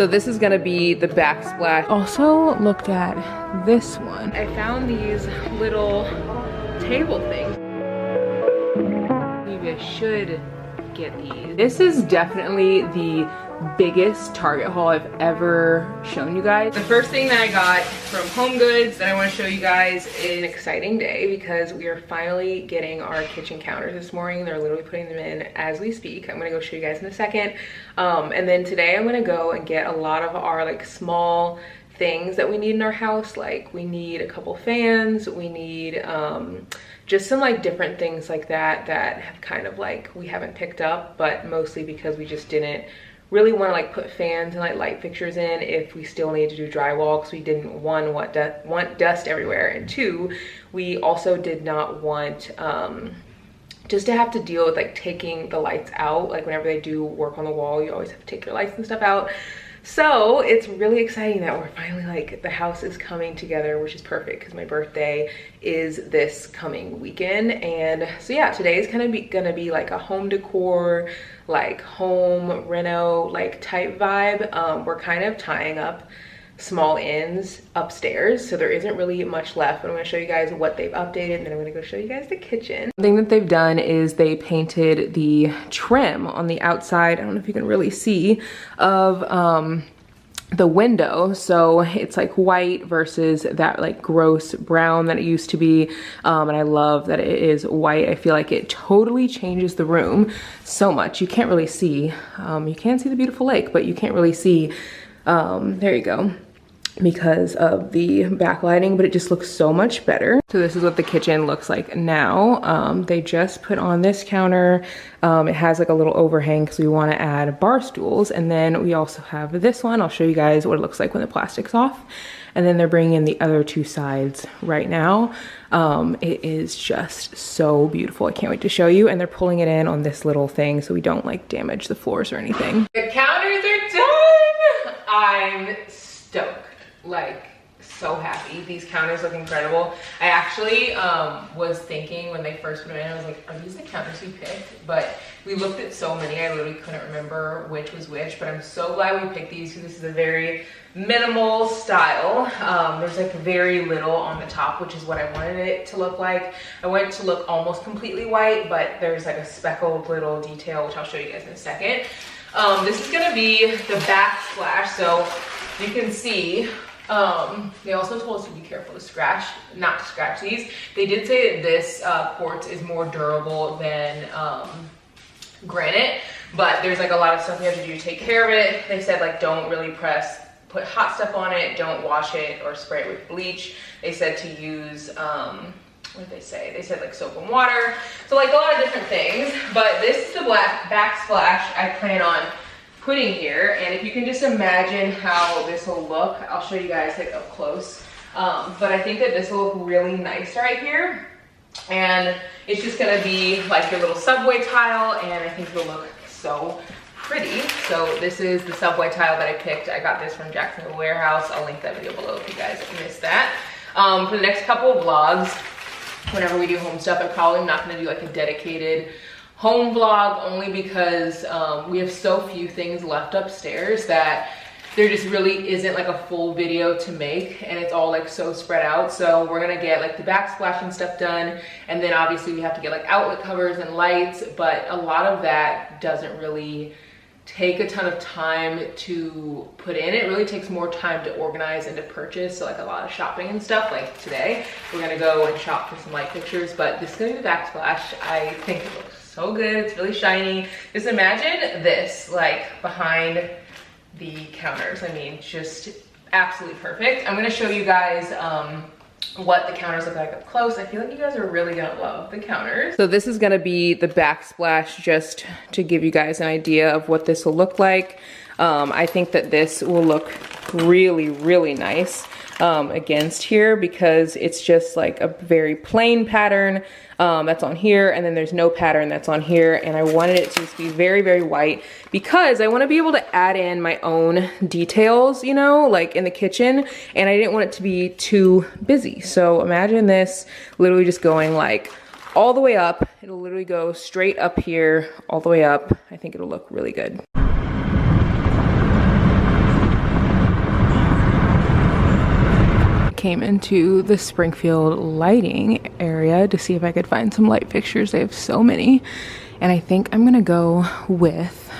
So this is gonna be the Backsplash. Also looked at this one. I found these little table things. Maybe I should get these. This is definitely the biggest Target haul I've ever shown you guys. The first thing that I got from Home Goods that I want to show you guys is an exciting day because we are finally getting our kitchen counters this morning. They're literally putting them in as we speak. I'm gonna go show you guys in a second. And then today I'm gonna go and get a lot of our like small things that we need in our house. Like we need a couple fans, we need just some like different things like that have kind of like we haven't picked up, but mostly because we just didn't really want to like put fans and like light fixtures in if we still need to do drywall, because we didn't want dust everywhere, and two, we also did not want just to have to deal with like taking the lights out. Like whenever they do work on the wall, you always have to take your lights and stuff out. So it's really exciting that we're finally like, the house is coming together, which is perfect because my birthday is this coming weekend. And so yeah, today is gonna be like a home decor, like home reno like type vibe. We're kind of tying up small ends upstairs, so there isn't really much left, but I'm going to show you guys what they've updated, and then I'm going to go show you guys the kitchen. The thing that they've done is they painted the trim on the outside, I don't know if you can really see, of the window, so it's like white versus that like gross brown that it used to be. And I love that it is white. I feel like it totally changes the room so much. You can't really see, you can see the beautiful lake, but you can't really see, there you go, because of the backlighting, but it just looks so much better. So this is what the kitchen looks like now. They just put on this counter. It has like a little overhang because we want to add bar stools, and then we also have this one. I'll show you guys what it looks like when the plastic's off, and then they're bringing in the other two sides right now. It is just so beautiful. I can't wait to show you, and they're pulling it in on this little thing so we don't like damage the floors or anything. The counters are done. I'm stoked. Like so happy. These counters look incredible. I actually was thinking when they first put them in, I was like, are these the counters we picked? But we looked at so many, I literally couldn't remember which was which, but I'm so glad we picked these because this is a very minimal style. There's like very little on the top, which is what I wanted it to look like. I want it to look almost completely white, but there's like a speckled little detail, which I'll show you guys in a second. This is gonna be the Backsplash, so you can see they also told us to be careful to not to scratch these. They did say that this quartz is more durable than granite, but there's like a lot of stuff you have to do to take care of it. They said like don't really put hot stuff on it, don't wash it or spray it with bleach. They said to use what did they say? They said like soap and water. So like a lot of different things, but this is the black Backsplash I plan on putting here, and if you can just imagine how this will look, I'll show you guys like up close. But I think that this will look really nice right here, and it's just gonna be like your little subway tile, and I think it'll look so pretty. So this is the subway tile that I picked. I got this from Jacksonville Warehouse. I'll link that video below if you guys missed that. For the next couple of vlogs, whenever we do home stuff, I'm probably not gonna do like a dedicated home vlog, only because we have so few things left upstairs that there just really isn't like a full video to make, and it's all like so spread out. So we're gonna get like the backsplash and stuff done, and then obviously we have to get like outlet covers and lights, but a lot of that doesn't really take a ton of time to put in. It really takes more time to organize and to purchase, so like a lot of shopping and stuff. Like today we're gonna go and shop for some light fixtures, but this is gonna be the Backsplash. I think it looks so good. It's really shiny. Just imagine this like behind the counters. I mean, just absolutely perfect. I'm gonna show you guys what the counters look like up close. I feel like you guys are really gonna love the counters. So this is gonna be the Backsplash, just to give you guys an idea of what this will look like. I think that this will look really, really nice against here, because it's just like a very plain pattern that's on here, and then there's no pattern that's on here, and I wanted it to just be very, very white because I want to be able to add in my own details, you know, like in the kitchen, and I didn't want it to be too busy. So imagine this literally just going like all the way up. It'll literally go straight up here all the way up. I think it'll look really good. came into the Springfield lighting area to see if I could find some light fixtures. They have so many, and I think I'm gonna go with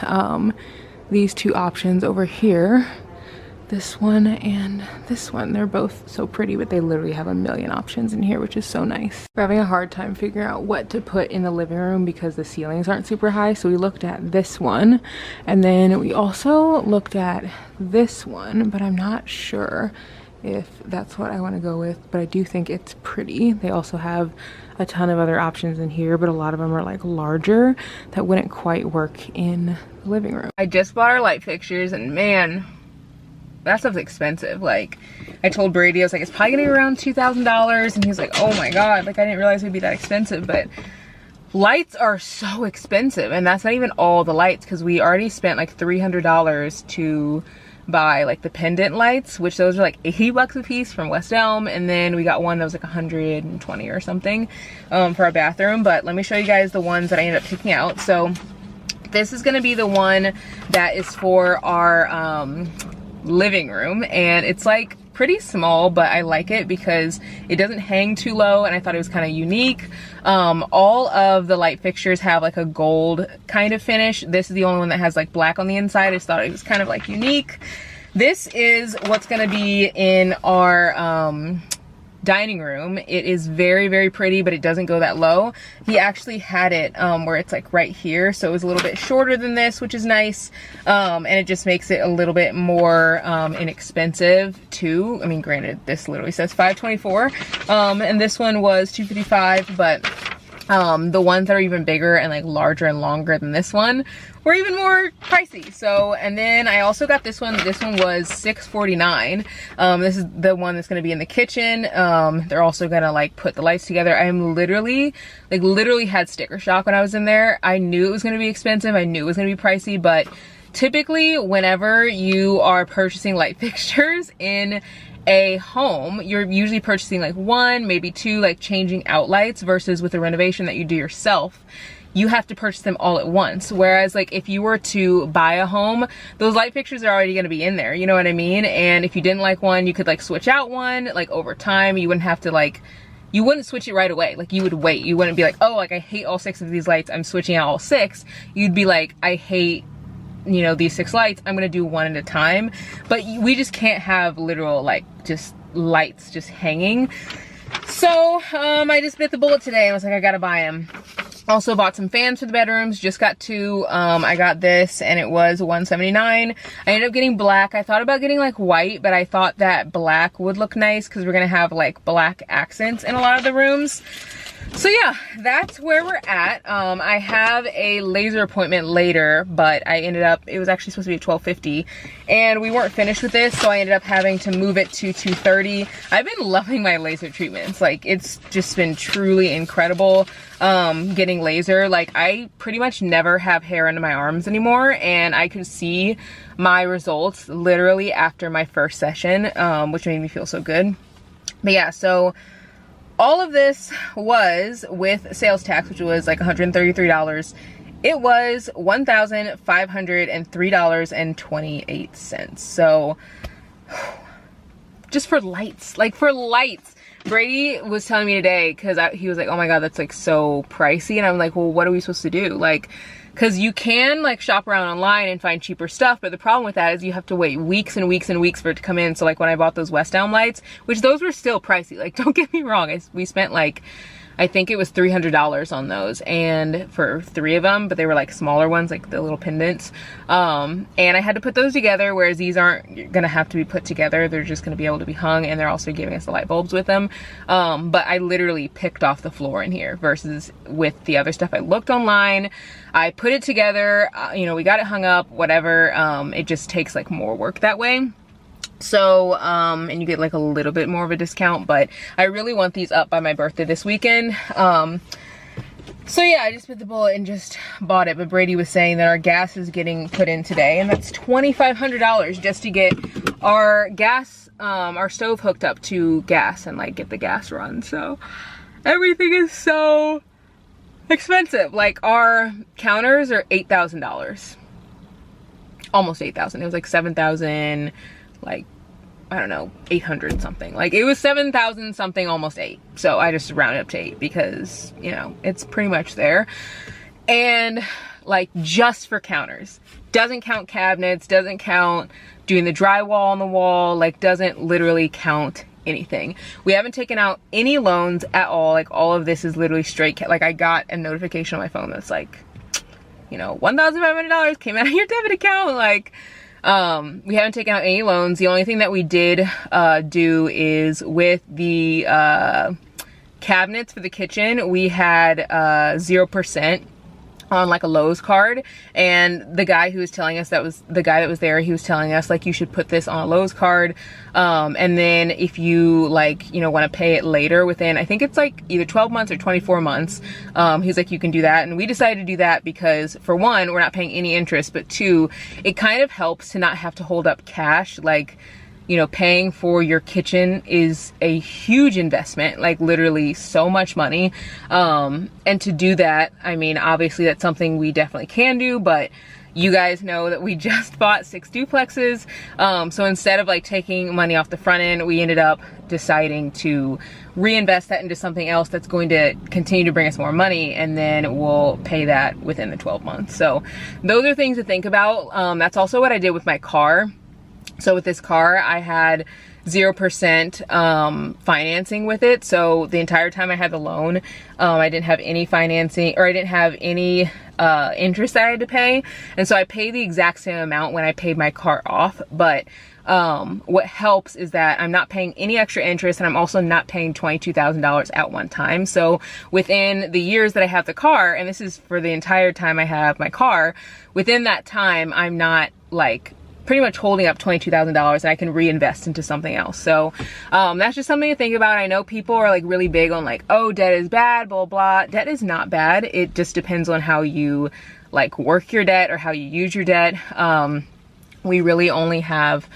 these two options over here. This one and this one. They're both so pretty, but they literally have a million options in here, which is so nice. We're having a hard time figuring out what to put in the living room because the ceilings aren't super high. So we looked at this one, and then we also looked at this one, but I'm not sure if that's what I want to go with, but I do think it's pretty. They also have a ton of other options in here, but a lot of them are like larger that wouldn't quite work in the living room. I just bought our light fixtures, and man, that stuff's expensive. Like, I told Brady, I was like, it's probably gonna be around $2,000, and he was like, oh my god, like I didn't realize it'd be that expensive. But lights are so expensive, and that's not even all the lights, because we already spent like $300 to buy like the pendant lights, which those are like 80 bucks a piece from West Elm, and then we got one that was like 120 or something for our bathroom. But let me show you guys the ones that I ended up picking out. So this is gonna be the one that is for our living room, and it's like pretty small, but I like it because it doesn't hang too low, and I thought it was kind of unique. All of the light fixtures have like a gold kind of finish. This is the only one that has like black on the inside. I just thought it was kind of like unique. This is what's gonna be in our dining room. It is very, very pretty, but it doesn't go that low. He actually had it where it's like right here, so it was a little bit shorter than this, which is nice, and it just makes it a little bit more inexpensive too. I mean, granted, this literally says $524, and this one was $255, but the ones that are even bigger and like larger and longer than this one were even more pricey. So, and then I also got this one. This one was $649. This is the one that's going to be in the kitchen. They're also going to like put the lights together. I am literally had sticker shock when I was in there. I knew it was going to be expensive. I knew it was going to be pricey, but typically whenever you are purchasing light fixtures in a home, you're usually purchasing like one, maybe two, like changing out lights, versus with a renovation that you do yourself, you have to purchase them all at once. Whereas like if you were to buy a home, those light fixtures are already going to be in there, you know what I mean? And if you didn't like one, you could like switch out one, like over time. You wouldn't have to like, you wouldn't switch it right away. Like you would wait. You wouldn't be like, oh, like I hate all 6 of these lights, I'm switching out all 6. You'd be like, I hate, you know, these 6 lights, I'm gonna do one at a time. But we just can't have literal like just lights just hanging. So I just bit the bullet today. I was like, I gotta buy them. Also bought some fans for the bedrooms, just got 2. I got this and it was $179. I ended up getting black. I thought about getting like white, but I thought that black would look nice because we're gonna have like black accents in a lot of the rooms. So yeah, that's where we're at. I have a laser appointment later, but I ended up, it was actually supposed to be at 12:50, and we weren't finished with this, so I ended up having to move it to 2:30. I've been loving my laser treatments. Like, it's just been truly incredible getting laser. Like, I pretty much never have hair under my arms anymore, and I could see my results literally after my first session, which made me feel so good. But yeah, so all of this was with sales tax, which was like $133. It was $1,503.28. So just for lights, like for lights. Brady was telling me today, because he was like, oh my god, that's like so pricey. And I'm like, well, what are we supposed to do? Like, because you can like shop around online and find cheaper stuff, but the problem with that is you have to wait weeks and weeks and weeks for it to come in. So like when I bought those West Elm lights, which those were still pricey, like don't get me wrong, we spent like, I think it was $300 on those, and for 3 of them, but they were like smaller ones, like the little pendants. And I had to put those together, whereas these aren't gonna have to be put together. They're just gonna be able to be hung, and they're also giving us the light bulbs with them. But I literally picked off the floor in here versus with the other stuff. I looked online, I put it together, you know, we got it hung up, whatever. It just takes like more work that way. So, and you get like a little bit more of a discount, but I really want these up by my birthday this weekend. So yeah, I just bit the bullet and just bought it. But Brady was saying that our gas is getting put in today, and that's $2,500 just to get our gas, our stove hooked up to gas and like get the gas run. So everything is so expensive. Like our counters are $8,000, almost $8,000. It was like $7,000. Like I don't know, 800 something. Like it was 7,000 something, almost 8. So I just rounded up to 8 because, you know, it's pretty much there. And like just for counters, doesn't count cabinets, doesn't count doing the drywall on the wall, like doesn't literally count anything. We haven't taken out any loans at all. Like all of this is literally straight like I got a notification on my phone that's like, you know, $1,500 came out of your debit account. Like we haven't taken out any loans. The only thing that we did do is with the cabinets for the kitchen, we had 0% on like a Lowe's card, and the guy who was telling us, that was the guy that was there, he was telling us like you should put this on a Lowe's card, and then if you like, you know, want to pay it later within, I think it's like either 12 months or 24 months, he's like, you can do that. And we decided to do that because for one, we're not paying any interest, but two, it kind of helps to not have to hold up cash. Like, you know, paying for your kitchen is a huge investment, like literally so much money. And to do that, I mean, obviously that's something we definitely can do, but you guys know that we just bought 6 duplexes. So instead of like taking money off the front end, we ended up deciding to reinvest that into something else that's going to continue to bring us more money, and then we'll pay that within the 12 months. So those are things to think about. That's also what I did with my car. So with this car, I had 0% financing with it. So the entire time I had the loan, I didn't have any financing, or I didn't have any interest that I had to pay. And so I pay the exact same amount when I paid my car off. But what helps is that I'm not paying any extra interest, and I'm also not paying $22,000 at one time. So within the years that I have the car, and this is for the entire time I have my car, within that time, I'm not like pretty much holding up $22,000, and I can reinvest into something else. So that's just something to think about. I know people are like really big on like, oh, debt is bad, blah, blah. Debt is not bad. It just depends on how you like work your debt or how you use your debt. We really only have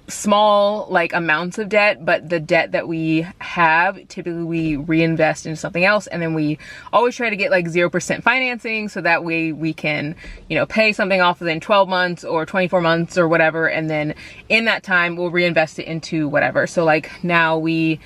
small like amounts of debt, but the debt that we have, typically we reinvest into something else, and then we always try to get like 0% financing, so that way we can, you know, pay something off within 12 months or 24 months or whatever, and then in that time we'll reinvest it into whatever. So like now I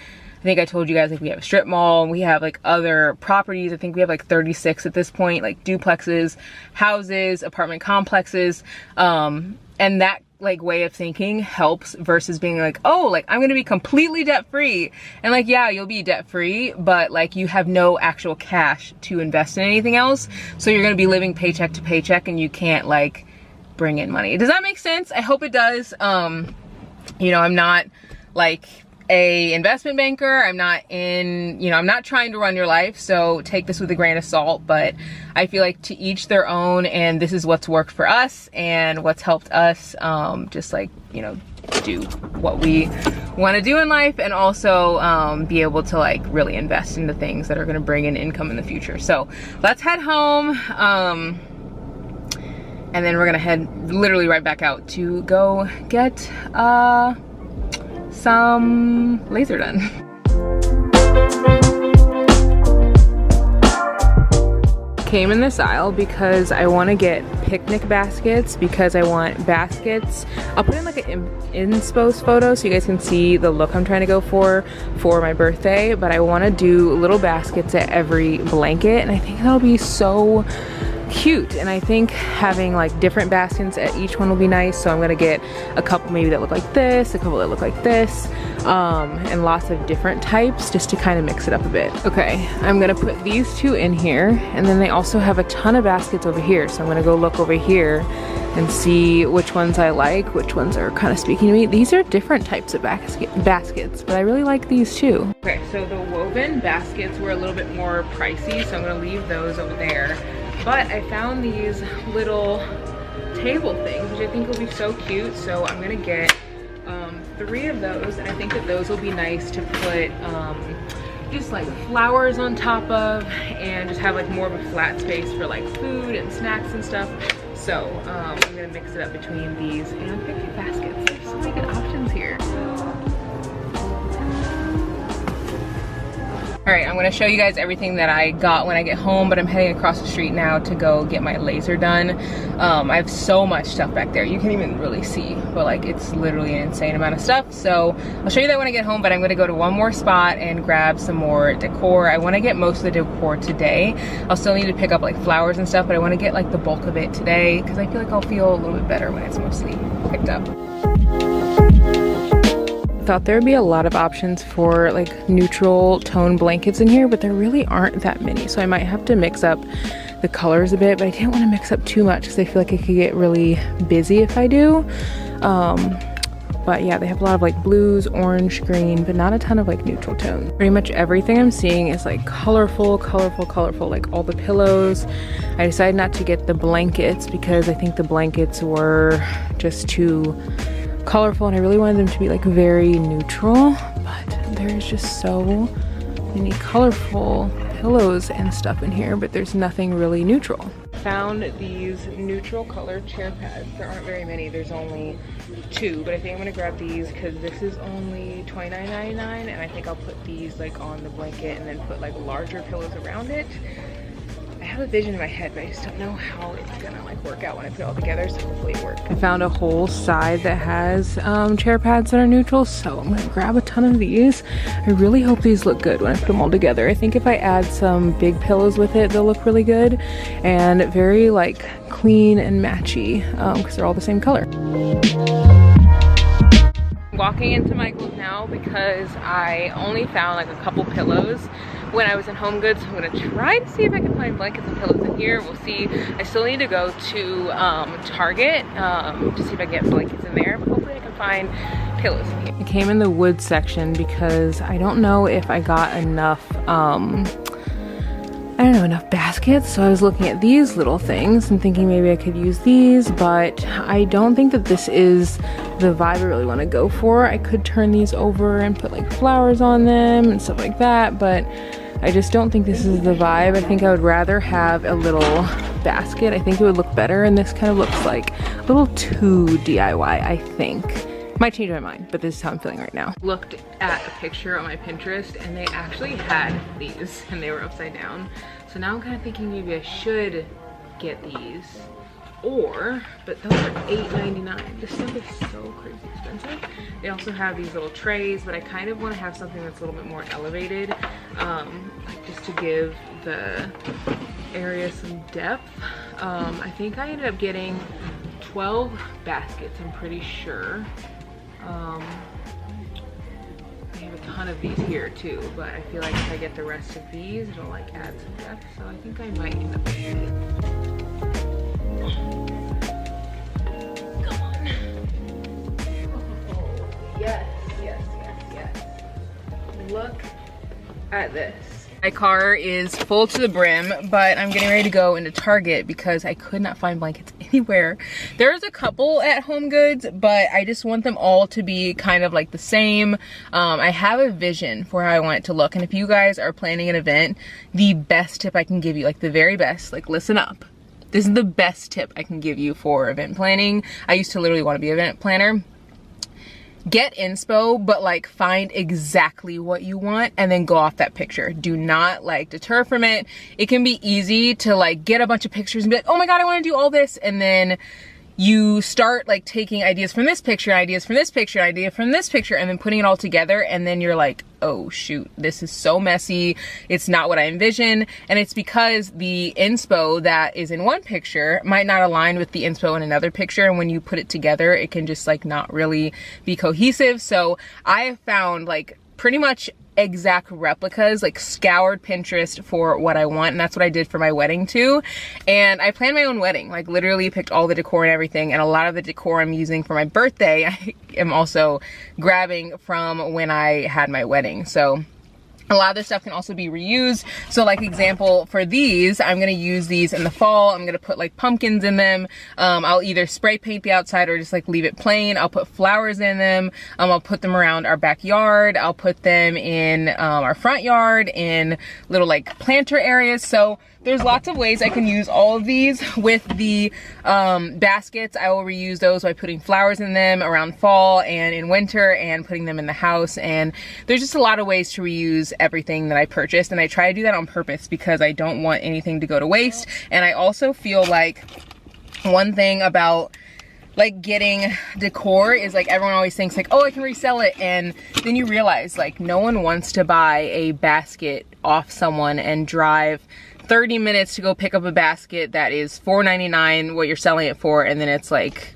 think I told you guys, like we have a strip mall, and we have like other properties. I think we have like 36 at this point, like duplexes, houses, apartment complexes, and that like way of thinking helps versus being like, oh, like I'm gonna be completely debt free. And like, yeah, you'll be debt free, but like you have no actual cash to invest in anything else. So you're gonna be living paycheck to paycheck, and you can't like bring in money. Does that make sense? I hope it does. You know, I'm not like a investment banker. I'm not in, you know, I'm not trying to run your life, so take this with a grain of salt, but I feel like to each their own, and this is what's worked for us and what's helped us just like, you know, do what we want to do in life, and also be able to like really invest into things that are going to bring in income in the future. So let's head home, and then we're gonna head literally right back out to go get some laser done. Came in this aisle because I want to get picnic baskets, because I want baskets. I'll put in like an inspo photo so you guys can see the look I'm trying to go for my birthday, but I want to do little baskets at every blanket, and I think that'll be so cute. And I think having like different baskets at each one will be nice. So I'm gonna get a couple maybe that look like this, a couple that look like this, and lots of different types just to kind of mix it up a bit. Okay, I'm gonna put these two in here, and then they also have a ton of baskets over here. So I'm gonna go look over here and see which ones I like, which ones are kind of speaking to me. These are different types of baskets, but I really like these too. Okay, so the woven baskets were a little bit more pricey, so I'm gonna leave those over there. But I found these little table things, which I think will be so cute. So I'm gonna get 3 of those, and I think that those will be nice to put just like flowers on top of, and just have like more of a flat space for like food and snacks and stuff. So I'm gonna mix it up between these and picnic baskets. There's so many good options here. All right, I'm gonna show you guys everything that I got when I get home, but I'm heading across the street now to go get my laser done. I have so much stuff back there. You can't even really see, but like it's literally an insane amount of stuff. So I'll show you that when I get home, but I'm gonna go to one more spot and grab some more decor. I wanna get most of the decor today. I'll still need to pick up like flowers and stuff, but I wanna get like the bulk of it today because I feel like I'll feel a little bit better when it's mostly picked up. Thought there would be a lot of options for like neutral tone blankets in here, but there really aren't that many, so I might have to mix up the colors a bit, but I didn't want to mix up too much because I feel like it could get really busy if I do. But yeah, they have a lot of like blues, orange, green, but not a ton of like neutral tones. Pretty much everything I'm seeing is like colorful, like all the pillows. I decided not to get the blankets because I think the blankets were just too colorful and I really wanted them to be like very neutral, but there's just so many colorful pillows and stuff in here, but there's nothing really neutral. Found these neutral color chair pads. There aren't very many, there's only 2, but I think I'm gonna grab these because this is only $29.99 and I think I'll put these like on the blanket and then put like larger pillows around it. I have a vision in my head, but I just don't know how it's gonna like work out when I put it all together, so hopefully it works. I found a whole side that has chair pads that are neutral, so I'm gonna grab a ton of these. I really hope these look good when I put them all together. I think if I add some big pillows with it, they'll look really good and very like clean and matchy because they're all the same color. Walking into Michael's now because I only found like a couple pillows when I was in Home Goods. I'm gonna try to see if I can find blankets and pillows in here. We'll see. I still need to go to Target to see if I can get blankets in there, but hopefully I can find pillows in here. I came in the wood section because I don't know if I got enough enough baskets, so I was looking at these little things and thinking maybe I could use these, but I don't think that this is the vibe I really want to go for. I could turn these over and put like flowers on them and stuff like that, but I just don't think this is the vibe. I think I would rather have a little basket. I think it would look better, and this kind of looks like a little too DIY, I think. Might change my mind, but this is how I'm feeling right now. Looked at a picture on my Pinterest and they actually had these and they were upside down. So now I'm kind of thinking maybe I should get these, but those are $8.99. This stuff is so crazy expensive. They also have these little trays, but I kind of want to have something that's a little bit more elevated, like just to give the area some depth. I think I ended up getting 12 baskets, I'm pretty sure. They have a ton of these here too, but I feel like if I get the rest of these, it'll like add some depth, so I think I might end up doing it. Come on. Oh, yes, yes, yes, yes. Look at this. My car is full to the brim, but I'm getting ready to go into Target because I could not find blankets anywhere. There's a couple at Home Goods, but I just want them all to be kind of like the same. I have a vision for how I want it to look, and if you guys are planning an event, the best tip I can give you, like the very best, like listen up. This is the best tip I can give you for event planning. I used to literally want to be an event planner. Get inspo, but like find exactly what you want and then go off that picture. Do not like deter from it. It can be easy to like get a bunch of pictures and be like, oh my god, I want to do all this, and then you start like taking ideas from this picture, ideas from this picture, idea from this picture, and then putting it all together, and then you're like, oh shoot, this is so messy. It's not what I envisioned. And it's because the inspo that is in one picture might not align with the inspo in another picture, and when you put it together, it can just like not really be cohesive. So I have found like pretty much exact replicas, like scoured Pinterest for what I want, and that's what I did for my wedding too. And I planned my own wedding, like literally picked all the decor and everything, and a lot of the decor I'm using for my birthday I am also grabbing from when I had my wedding. So a lot of this stuff can also be reused. So like example for these, I'm gonna use these in the fall. I'm gonna put like pumpkins in them. I'll either spray paint the outside or just like leave it plain. I'll put flowers in them. I'll put them around our backyard. I'll put them in our front yard in little like planter areas. So there's lots of ways I can use all of these. With the baskets, I will reuse those by putting flowers in them around fall and in winter and putting them in the house. And there's just a lot of ways to reuse everything that I purchased, and I try to do that on purpose because I don't want anything to go to waste. And I also feel like one thing about like getting decor is like everyone always thinks like, oh, I can resell it, and then you realize like no one wants to buy a basket off someone and drive 30 minutes to go pick up a basket that is $4.99 what you're selling it for, and then it's like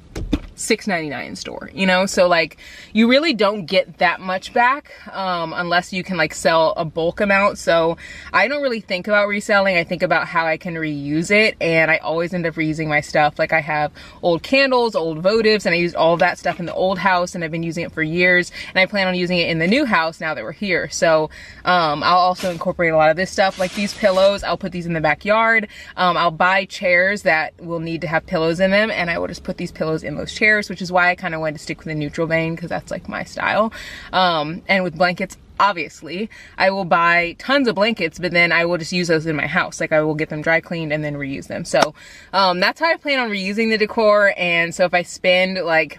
$6.99 in store, you know? So like you really don't get that much back unless you can like sell a bulk amount. So I don't really think about reselling. I think about how I can reuse it, and I always end up reusing my stuff. Like I have old candles, old votives, and I used all of that stuff in the old house, and I've been using it for years, and I plan on using it in the new house now that we're here. So I'll also incorporate a lot of this stuff, like these pillows. I'll put these in the backyard. I'll buy chairs that will need to have pillows in them, and I will just put these pillows in those chairs, which is why I kind of wanted to stick with the neutral vein, because that's like my style. And with blankets, obviously I will buy tons of blankets, but then I will just use those in my house. Like I will get them dry cleaned and then reuse them. So that's how I plan on reusing the decor. And so if I spend like,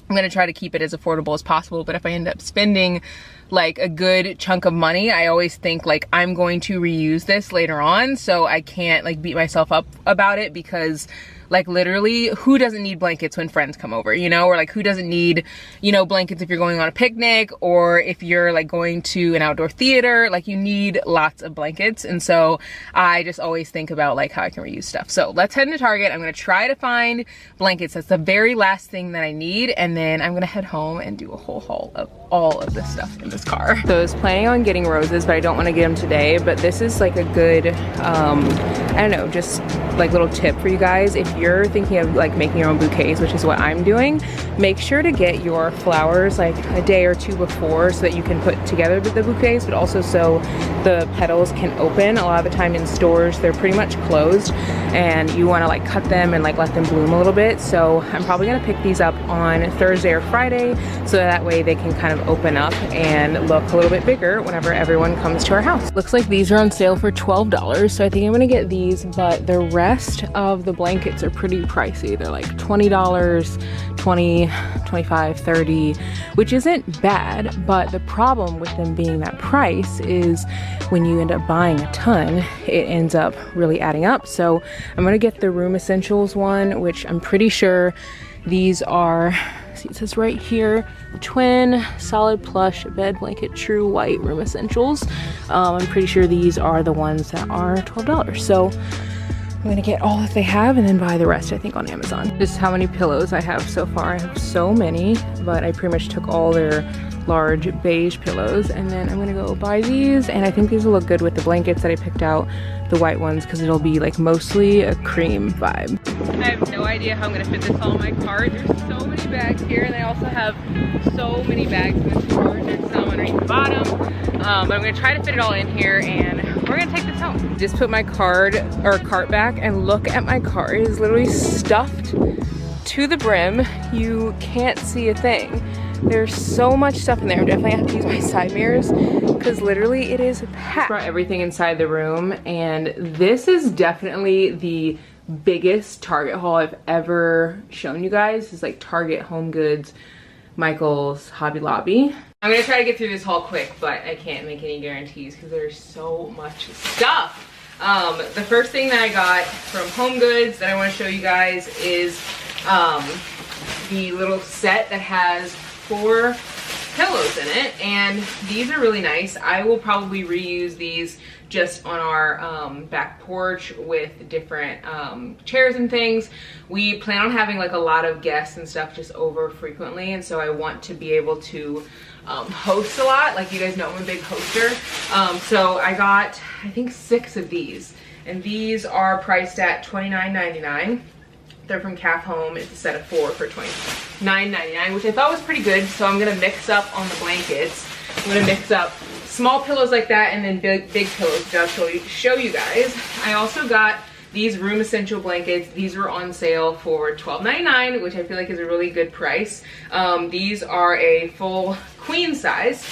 I'm gonna try to keep it as affordable as possible, but if I end up spending like a good chunk of money, I always think like I'm going to reuse this later on, so I can't like beat myself up about it, because like literally who doesn't need blankets when friends come over, you know? Or like who doesn't need, you know, blankets if you're going on a picnic, or if you're like going to an outdoor theater, like you need lots of blankets. And so I just always think about like how I can reuse stuff. So let's head into Target. I'm gonna try to find blankets. That's the very last thing that I need, and then I'm gonna head home and do a whole haul of all of this stuff in this car. So I was planning on getting roses, but I don't want to get them today. But this is like a good I don't know, just like little tip for you guys. If you're thinking of like making your own bouquets, which is what I'm doing, make sure to get your flowers like a day or two before, so that you can put together the bouquets, but also so the petals can open. A lot of the time in stores they're pretty much closed, and you want to like cut them and like let them bloom a little bit. So I'm probably gonna pick these up on Thursday or Friday, so that way they can kind of open up and look a little bit bigger whenever everyone comes to our house. Looks like these are on sale for $12, so I think I'm gonna get these, but the rest of the blankets are pretty pricey. They're like $20, $20, $25, $30, which isn't bad, but the problem with them being that price is when you end up buying a ton, it ends up really adding up. So I'm gonna get the Room Essentials one, which I'm pretty sure these are, see, it says right here, twin solid plush bed blanket true white room essentials. I'm pretty sure these are the ones that are $12. So I'm gonna get all that they have and then buy the rest, I think, on Amazon. This is how many pillows I have so far. I have so many, but I pretty much took all their large beige pillows, and then I'm gonna go buy these, and I think these will look good with the blankets that I picked out, the white ones, because it'll be like mostly a cream vibe. I have no idea how I'm gonna fit this all in my cart. There's so many bags here, and I also have so many bags in this cart. There's some underneath the bottom, but I'm gonna try to fit it all in here, and we're gonna take this home. Just put my cart back, and look at my cart. It is literally stuffed to the brim. You can't see a thing. There's so much stuff in there. I definitely have to use my side mirrors, because literally it is packed. Brought everything inside the room, and this is definitely the biggest Target haul I've ever shown you guys. It's like Target, Home Goods, Michael's, Hobby Lobby. I'm gonna try to get through this haul quick, but I can't make any guarantees because there's so much stuff. The first thing that I got from Home Goods that I want to show you guys is the little set that has 4 pillows in it, and these are really nice. I will probably reuse these just on our back porch with different chairs and things. We plan on having like a lot of guests and stuff just over frequently, and so I want to be able to host a lot. Like, you guys know I'm a big hoster. So I got, I think, 6 of these, and these are priced at $29.99. They're from Calf Home. It's a set of 4 for $29.99, which I thought was pretty good. So I'm gonna mix up on the blankets. I'm gonna mix up small pillows like that, and then big pillows, which I'll show you guys. I also got these room essential blankets. These were on sale for $12.99, which I feel like is a really good price. These are a full queen size,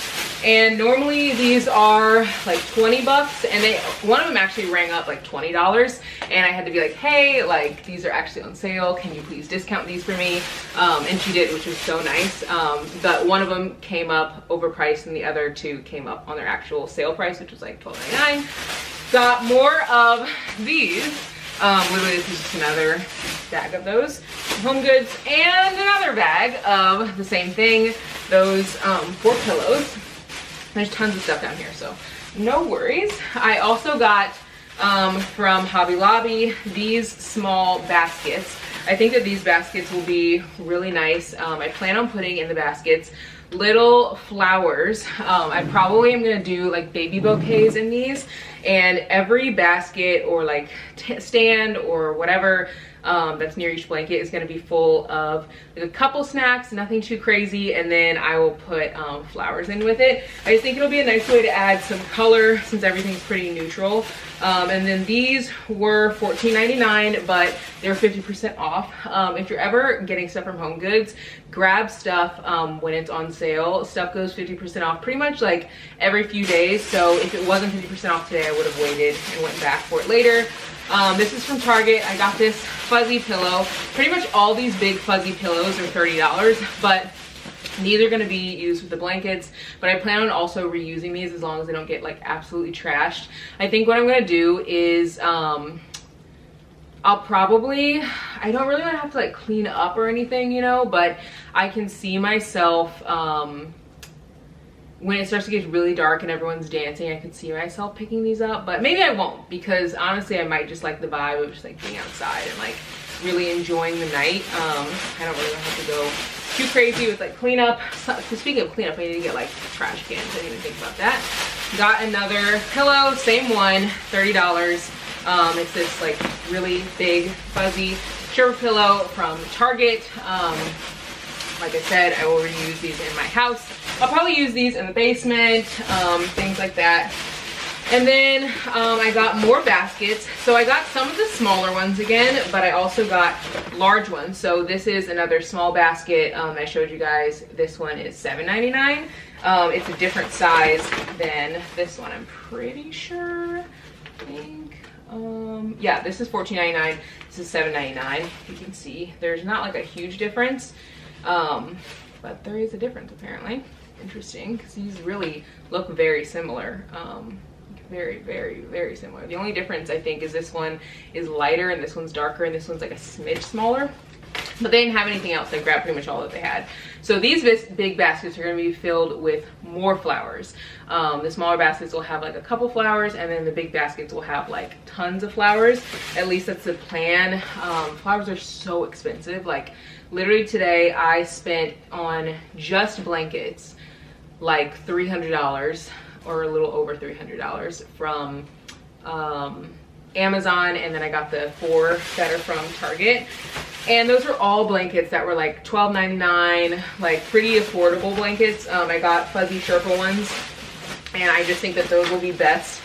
and normally these are like 20 bucks, and one of them actually rang up like $20, and I had to be like, hey, like these are actually on sale, can you please discount these for me? And she did, which was so nice. But one of them came up overpriced and the other two came up on their actual sale price, which was like $12.99. Got more of these. Literally this is just another bag of those Home Goods, and another bag of the same thing, those 4 pillows. There's tons of stuff down here, so no worries. I also got from Hobby Lobby these small baskets. I think that these baskets will be really nice. I plan on putting in the baskets little flowers. I probably am gonna do like baby bouquets in these, and every basket or like stand or whatever that's near each blanket is going to be full of like a couple snacks, nothing too crazy, and then I will put flowers in with it. I just think it'll be a nice way to add some color since everything's pretty neutral. And then these were $14.99, but they're 50% off. If you're ever getting stuff from Home Goods, grab stuff when it's on sale. Stuff goes 50% off pretty much like every few days, so if it wasn't 50% off today, I would have waited and went back for it later. This is from Target. I got this fuzzy pillow. Pretty much all these big fuzzy pillows are $30, but these are going to be used with the blankets, but I plan on also reusing these as long as they don't get like absolutely trashed. I think what I'm going to do is I'll probably, I don't really want to have to like clean up or anything, you know, but I can see myself when it starts to get really dark and everyone's dancing, I could see myself picking these up, but maybe I won't, because honestly I might just like the vibe of just like being outside and like really enjoying the night. I don't really have to go too crazy with like cleanup. So, speaking of cleanup, I need to get like trash cans. I didn't even think about that. Got another pillow, same one, $30. It's this like really big fuzzy Schroeder pillow from Target. Like I said, I will reuse these in my house. I'll probably use these in the basement, things like that. And then I got more baskets. So I got some of the smaller ones again, but I also got large ones. So this is another small basket. I showed you guys. This one is $7.99. It's a different size than this one, I'm pretty sure. I think. Yeah, this is $14.99. This is $7.99. You can see there's not like a huge difference. But there is a difference apparently. Interesting, because these really look very similar. Very, very, very similar. The only difference I think is this one is lighter and this one's darker, and this one's like a smidge smaller. But they didn't have anything else. I grabbed pretty much all that they had. So these big baskets are going to be filled with more flowers. The smaller baskets will have like a couple flowers, and then the big baskets will have like tons of flowers. At least that's the plan. Flowers are so expensive. Like literally today I spent on just blankets like $300 or a little over $300 from Amazon, and then I got the 4 that are from Target, and those were all blankets that were like $12.99, like pretty affordable blankets. I got fuzzy Sherpa ones, and I just think that those will be best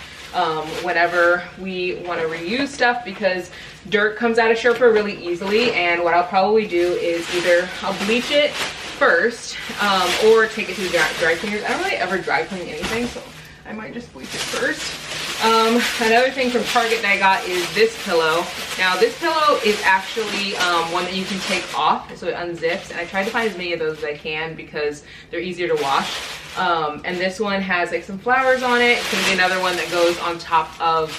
whenever we want to reuse stuff, because dirt comes out of Sherpa really easily. And what I'll probably do is either I'll bleach it first or take it to the dry cleaners. I don't really ever dry clean anything, so I might just bleach it first. Another thing from Target that I got is this pillow. Now this pillow is actually one that you can take off, so it unzips, and I tried to find as many of those as I can because they're easier to wash. And this one has like some flowers on it. It's gonna be another one that goes on top of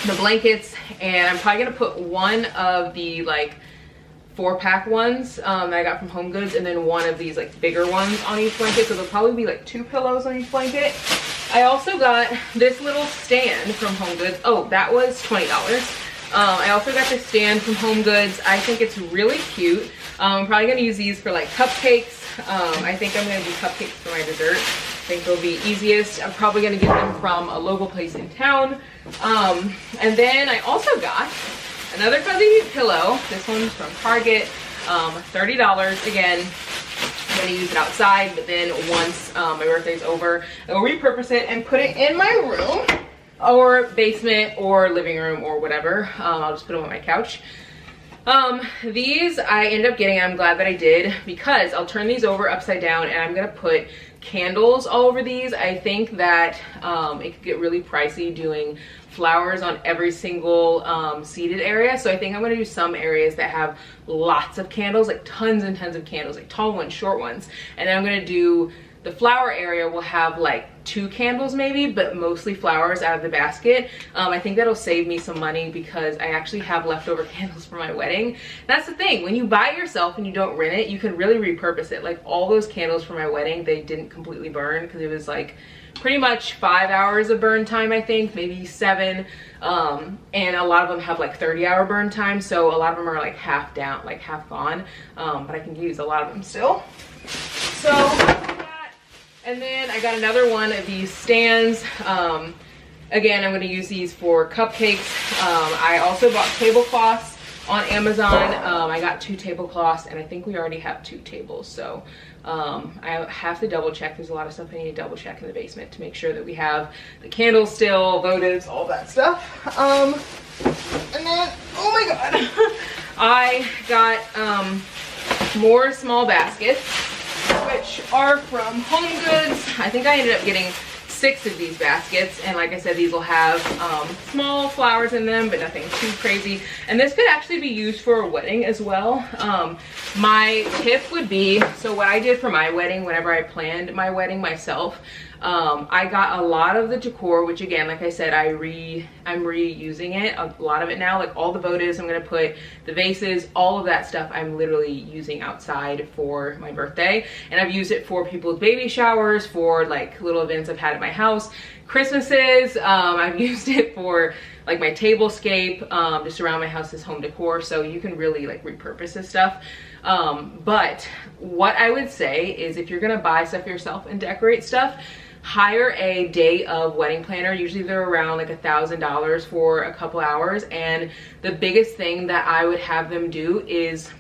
the blankets, and I'm probably gonna put one of the like 4-pack ones that I got from Home Goods, and then one of these like bigger ones on each blanket, so there'll probably be like 2 pillows on each blanket. I also got this little stand from Home Goods. Oh, that was $20. I also got this stand from Home Goods. I think it's really cute. I'm probably gonna use these for like cupcakes. I think I'm gonna do cupcakes for my dessert. I think they'll be easiest. I'm probably gonna get them from a local place in town. And then I also got another fuzzy pillow. This one's from Target, $30 again. I'm gonna use it outside, but then once my birthday's over, I will repurpose it and put it in my room. or basement or living room or whatever. I'll just put them on my couch. These I ended up getting, I'm glad that I did, because I'll turn these over upside down and I'm gonna put candles all over these. I think that it could get really pricey doing flowers on every single seated area. So I think I'm gonna do some areas that have lots of candles, like tons and tons of candles, like tall ones, short ones. And then I'm gonna do the flower area will have like 2 candles maybe, but mostly flowers out of the basket. I think that'll save me some money because I actually have leftover candles for my wedding. That's the thing, when you buy it yourself and you don't rent it, you can really repurpose it. Like all those candles for my wedding, they didn't completely burn because it was like pretty much 5 hours of burn time, I think, maybe 7. And a lot of them have like 30-hour burn time, so a lot of them are like half down, like half gone. But I can use a lot of them still. So, and then I got another one of these stands. Again, I'm going to use these for cupcakes. I also bought tablecloths on Amazon. I got 2 tablecloths, and I think we already have 2 tables. So I have to double check. There's a lot of stuff I need to double check in the basement to make sure that we have the candles still, votives, all that stuff. And then, oh my God, I got more small baskets, which are from Home Goods. I think I ended up getting 6 of these baskets, and like I said, these will have small flowers in them, but nothing too crazy. And this could actually be used for a wedding as well. My tip would be, so what I did for my wedding, whenever I planned my wedding myself, I got a lot of the decor, which again, like I said, I'm reusing it, a lot of it now, like all the votives I'm gonna put, the vases, all of that stuff I'm literally using outside for my birthday. And I've used it for people's baby showers, for like little events I've had at my house, Christmases. I've used it for like my tablescape, just around my house as home decor. So you can really like repurpose this stuff. But what I would say is, if you're gonna buy stuff yourself and decorate stuff, hire a day of wedding planner. Usually they're around like $1,000 for a couple hours. And the biggest thing that I would have them do is,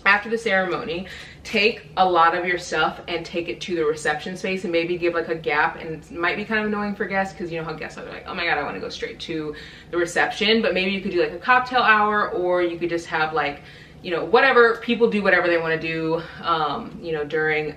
after the ceremony, take a lot of your stuff and take it to the reception space, and maybe give like a gap. And it might be kind of annoying for guests because you know how guests are like, oh my God, I want to go straight to the reception. But maybe you could do like a cocktail hour, or you could just have like, you know, whatever, people do whatever they want to do, you know, during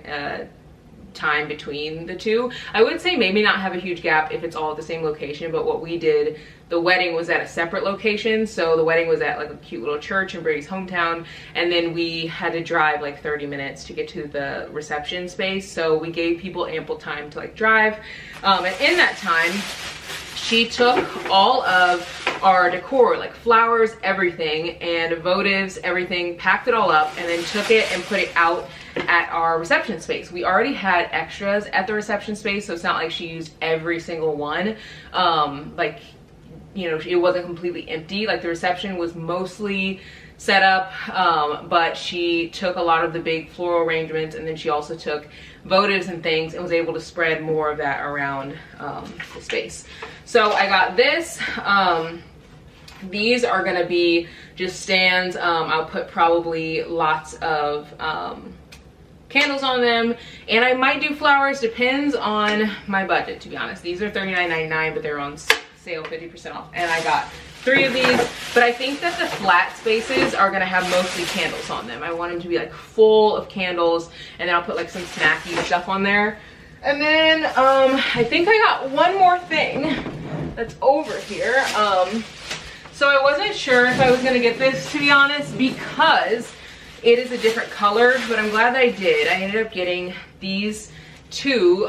time between the two. I would say maybe not have a huge gap if it's all at the same location, but what we did, the wedding was at a separate location. So the wedding was at like a cute little church in Brady's hometown, and then we had to drive like 30 minutes to get to the reception space. So we gave people ample time to like drive, and in that time she took all of our decor, like flowers, everything, and votives, everything, packed it all up, and then took it and put it out at our reception space. We already had extras at the reception space, so it's not like she used every single one. Like, you know, it wasn't completely empty. Like the reception was mostly set up, but she took a lot of the big floral arrangements, and then she also took votives and things and was able to spread more of that around the space. So I got this. These are gonna be just stands. I'll put probably lots of candles on them, and I might do flowers, depends on my budget, to be honest. These are $39.99, but they're on sale, 50% off, and I got 3 of these. But I think that the flat spaces are gonna have mostly candles on them. I want them to be like full of candles, and then I'll put like some snacky stuff on there. And then I think I got one more thing that's over here. So I wasn't sure if I was gonna get this, to be honest, because it is a different color, but I'm glad that I did. I ended up getting these 2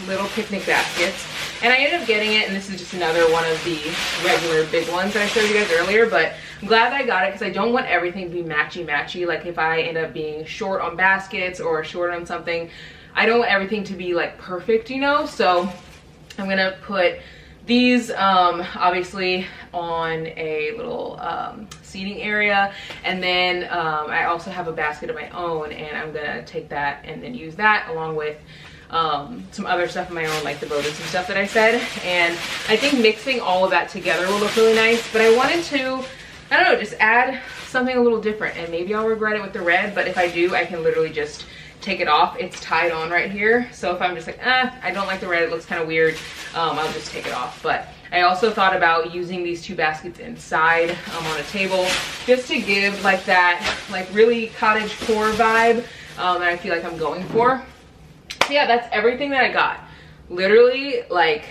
little picnic baskets, and I ended up getting it, and this is just another one of the regular big ones that I showed you guys earlier, but I'm glad that I got it because I don't want everything to be matchy-matchy. Like if I end up being short on baskets or short on something, I don't want everything to be like perfect, you know? So I'm gonna put these obviously on a little seating area, and then I also have a basket of my own, and I'm gonna take that and then use that along with some other stuff of my own, like the votives and stuff that I said. And I think mixing all of that together will look really nice, but I wanted to, I don't know, just add something a little different, and maybe I'll regret it with the red, but if I do, I can literally just take it off. It's tied on right here, so if I'm just like, I don't like the red, it looks kind of weird, I'll just take it off. But I also thought about using these 2 baskets inside on a table, just to give like that like really cottage core vibe that I feel like I'm going for. So yeah, that's everything that I got. Literally like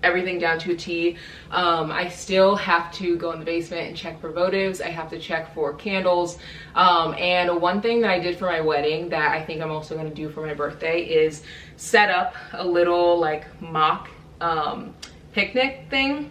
everything down to a T. I still have to go in the basement and check for votives. I have to check for candles. And one thing that I did for my wedding that I think I'm also going to do for my birthday is set up a little like mock picnic thing,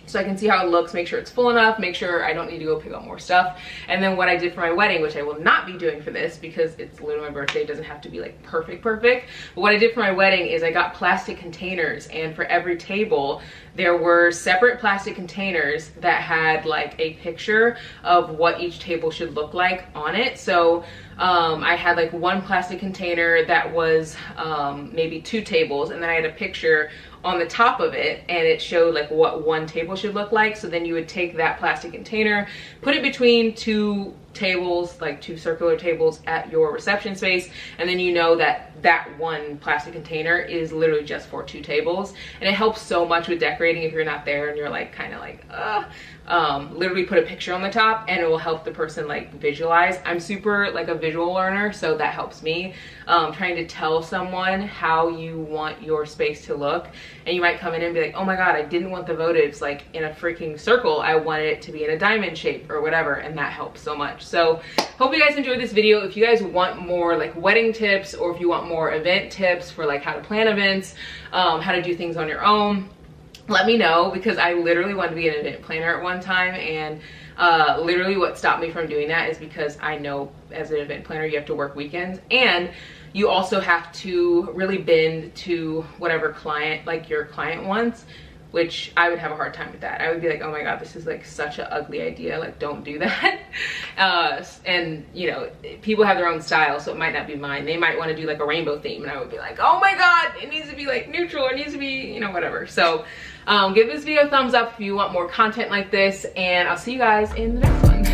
so I can see how it looks, make sure it's full enough, make sure I don't need to go pick up more stuff. And then what I did for my wedding, which I will not be doing for this because it's literally my birthday, it doesn't have to be like perfect, but what I did for my wedding is I got plastic containers, and for every table there were separate plastic containers that had like a picture of what each table should look like on it. So I had like one plastic container that was maybe 2 tables, and then I had a picture on the top of it, and it showed like what one table should look like. So then you would take that plastic container, put it between 2 tables, like 2 circular tables at your reception space, and then you know that that one plastic container is literally just for 2 tables. And it helps so much with decorating if you're not there and you're like kind of like literally put a picture on the top, and it will help the person like visualize. I'm super like a visual learner, so that helps me trying to tell someone how you want your space to look. And you might come in and be like, oh my god, I didn't want the votives like in a freaking circle, I wanted it to be in a diamond shape or whatever, and that helps so much. So hope you guys enjoyed this video. If you guys want more like wedding tips, or if you want more event tips for like how to plan events, how to do things on your own, let me know, because I literally wanted to be an event planner at one time, and literally what stopped me from doing that is because I know as an event planner you have to work weekends, and you also have to really bend to whatever client like your client wants, which I would have a hard time with that. I would be like, oh my god, this is like such an ugly idea, like don't do that. And you know, people have their own style, so it might not be mine. They might want to do like a rainbow theme, and I would be like, oh my god, it needs to be like neutral, it needs to be, you know, whatever. So give this video a thumbs up if you want more content like this, and I'll see you guys in the next one.